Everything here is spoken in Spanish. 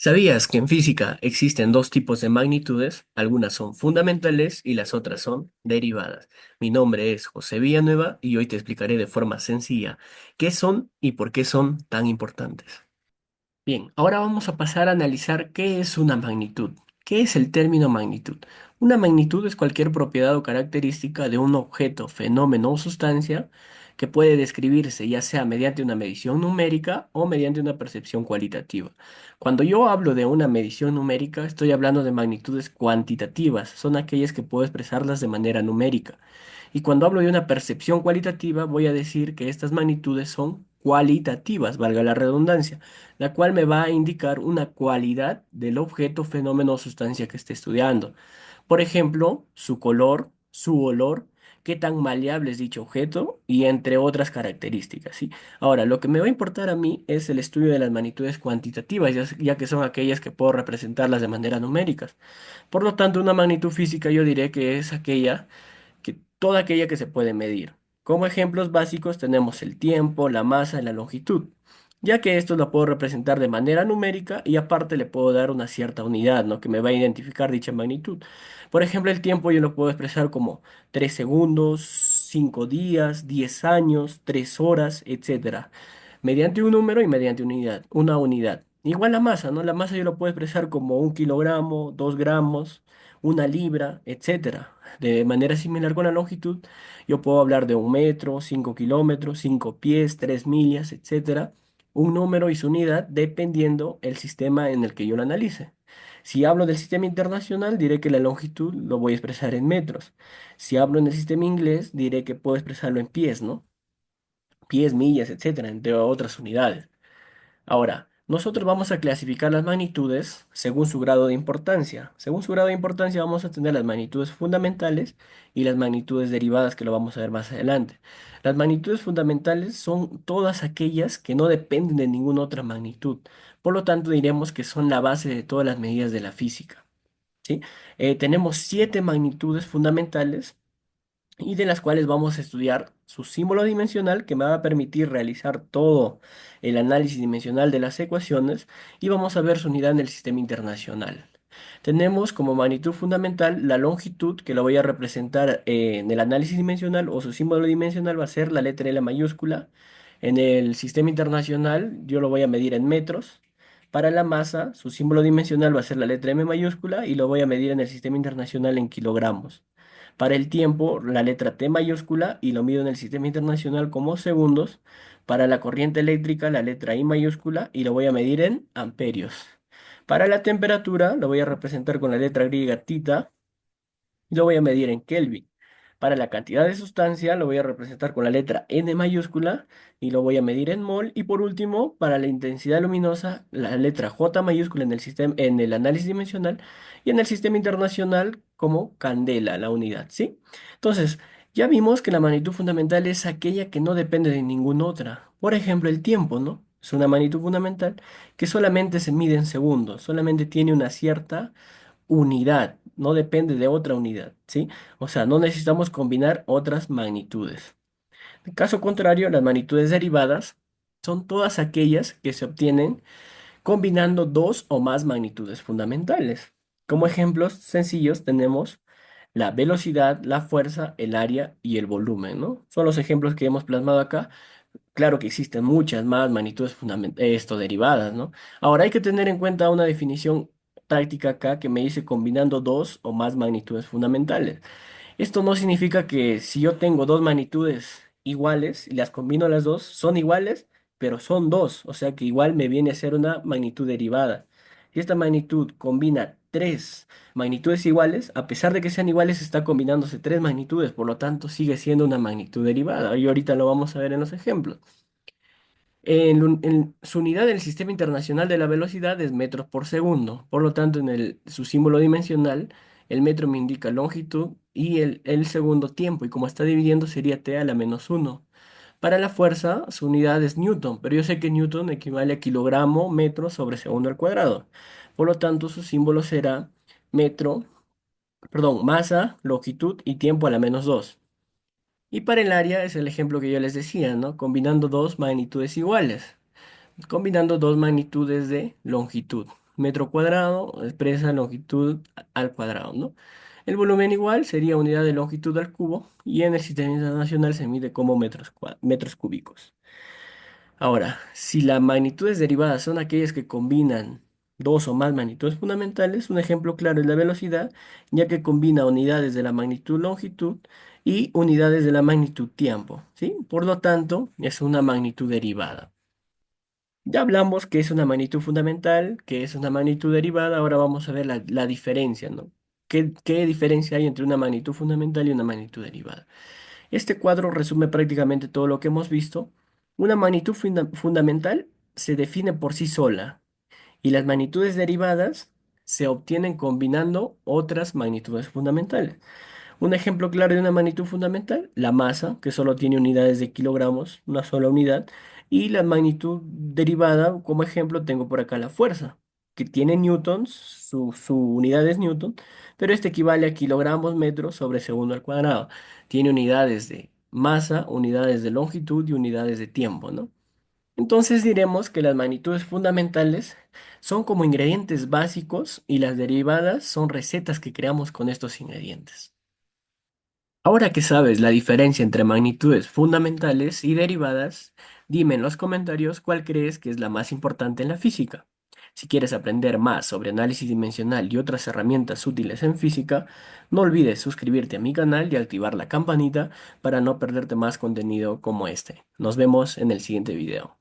¿Sabías que en física existen dos tipos de magnitudes? Algunas son fundamentales y las otras son derivadas. Mi nombre es José Villanueva y hoy te explicaré de forma sencilla qué son y por qué son tan importantes. Bien, ahora vamos a pasar a analizar qué es una magnitud. ¿Qué es el término magnitud? Una magnitud es cualquier propiedad o característica de un objeto, fenómeno o sustancia que puede describirse ya sea mediante una medición numérica o mediante una percepción cualitativa. Cuando yo hablo de una medición numérica, estoy hablando de magnitudes cuantitativas, son aquellas que puedo expresarlas de manera numérica. Y cuando hablo de una percepción cualitativa, voy a decir que estas magnitudes son cualitativas, valga la redundancia, la cual me va a indicar una cualidad del objeto, fenómeno o sustancia que esté estudiando. Por ejemplo, su color, su olor, qué tan maleable es dicho objeto y entre otras características, ¿sí? Ahora, lo que me va a importar a mí es el estudio de las magnitudes cuantitativas, ya que son aquellas que puedo representarlas de manera numérica. Por lo tanto, una magnitud física yo diré que es toda aquella que se puede medir. Como ejemplos básicos tenemos el tiempo, la masa y la longitud, ya que esto lo puedo representar de manera numérica y aparte le puedo dar una cierta unidad, ¿no? Que me va a identificar dicha magnitud. Por ejemplo, el tiempo yo lo puedo expresar como 3 segundos, 5 días, 10 años, 3 horas, etcétera, mediante un número y mediante una unidad. Igual la masa, ¿no? La masa yo lo puedo expresar como 1 kilogramo, 2 gramos, 1 libra, etcétera. De manera similar con la longitud, yo puedo hablar de 1 metro, 5 kilómetros, 5 pies, 3 millas, etcétera. Un número y su unidad dependiendo el sistema en el que yo lo analice. Si hablo del sistema internacional, diré que la longitud lo voy a expresar en metros. Si hablo en el sistema inglés, diré que puedo expresarlo en pies, ¿no? Pies, millas, etcétera, entre otras unidades. Ahora, nosotros vamos a clasificar las magnitudes según su grado de importancia. Según su grado de importancia vamos a tener las magnitudes fundamentales y las magnitudes derivadas que lo vamos a ver más adelante. Las magnitudes fundamentales son todas aquellas que no dependen de ninguna otra magnitud. Por lo tanto, diremos que son la base de todas las medidas de la física, ¿sí? Tenemos 7 magnitudes fundamentales y de las cuales vamos a estudiar su símbolo dimensional que me va a permitir realizar todo el análisis dimensional de las ecuaciones y vamos a ver su unidad en el sistema internacional. Tenemos como magnitud fundamental la longitud que lo voy a representar en el análisis dimensional o su símbolo dimensional va a ser la letra L mayúscula. En el sistema internacional yo lo voy a medir en metros. Para la masa, su símbolo dimensional va a ser la letra M mayúscula y lo voy a medir en el sistema internacional en kilogramos. Para el tiempo, la letra T mayúscula y lo mido en el sistema internacional como segundos. Para la corriente eléctrica, la letra I mayúscula y lo voy a medir en amperios. Para la temperatura, lo voy a representar con la letra griega tita y lo voy a medir en Kelvin. Para la cantidad de sustancia lo voy a representar con la letra N mayúscula y lo voy a medir en mol. Y por último, para la intensidad luminosa, la letra J mayúscula en el sistema, en el análisis dimensional y en el sistema internacional como candela, la unidad, ¿sí? Entonces, ya vimos que la magnitud fundamental es aquella que no depende de ninguna otra. Por ejemplo, el tiempo, ¿no? Es una magnitud fundamental que solamente se mide en segundos, solamente tiene una cierta unidad, no depende de otra unidad, ¿sí? O sea, no necesitamos combinar otras magnitudes. En caso contrario, las magnitudes derivadas son todas aquellas que se obtienen combinando dos o más magnitudes fundamentales. Como ejemplos sencillos tenemos la velocidad, la fuerza, el área y el volumen, ¿no? Son los ejemplos que hemos plasmado acá. Claro que existen muchas más magnitudes derivadas, ¿no? Ahora hay que tener en cuenta una definición práctica acá que me dice combinando dos o más magnitudes fundamentales. Esto no significa que si yo tengo dos magnitudes iguales y las combino las dos, son iguales, pero son dos, o sea que igual me viene a ser una magnitud derivada. Si esta magnitud combina tres magnitudes iguales, a pesar de que sean iguales, está combinándose tres magnitudes, por lo tanto sigue siendo una magnitud derivada. Y ahorita lo vamos a ver en los ejemplos. En su unidad del Sistema Internacional de la Velocidad es metros por segundo. Por lo tanto, su símbolo dimensional, el metro me indica longitud y el segundo tiempo. Y como está dividiendo, sería t a la -1. Para la fuerza, su unidad es newton, pero yo sé que newton equivale a kilogramo metro sobre segundo al cuadrado. Por lo tanto, su símbolo será metro, perdón, masa, longitud y tiempo a la -2. Y para el área es el ejemplo que yo les decía, ¿no? Combinando dos magnitudes iguales, combinando dos magnitudes de longitud. metro cuadrado expresa longitud al cuadrado, ¿no? El volumen igual sería unidad de longitud al cubo y en el sistema internacional se mide como metros cúbicos. Ahora, si las magnitudes derivadas son aquellas que combinan dos o más magnitudes fundamentales, un ejemplo claro es la velocidad, ya que combina unidades de la magnitud longitud y unidades de la magnitud tiempo, ¿sí? Por lo tanto, es una magnitud derivada. Ya hablamos que es una magnitud fundamental, que es una magnitud derivada, ahora vamos a ver la diferencia, ¿no? ¿Qué diferencia hay entre una magnitud fundamental y una magnitud derivada? Este cuadro resume prácticamente todo lo que hemos visto. Una magnitud fundamental se define por sí sola y las magnitudes derivadas se obtienen combinando otras magnitudes fundamentales. Un ejemplo claro de una magnitud fundamental, la masa, que solo tiene unidades de kilogramos, una sola unidad, y la magnitud derivada, como ejemplo, tengo por acá la fuerza, que tiene newtons, su unidad es newton, pero este equivale a kilogramos metros sobre segundo al cuadrado. Tiene unidades de masa, unidades de longitud y unidades de tiempo, ¿no? Entonces diremos que las magnitudes fundamentales son como ingredientes básicos y las derivadas son recetas que creamos con estos ingredientes. Ahora que sabes la diferencia entre magnitudes fundamentales y derivadas, dime en los comentarios cuál crees que es la más importante en la física. Si quieres aprender más sobre análisis dimensional y otras herramientas útiles en física, no olvides suscribirte a mi canal y activar la campanita para no perderte más contenido como este. Nos vemos en el siguiente video.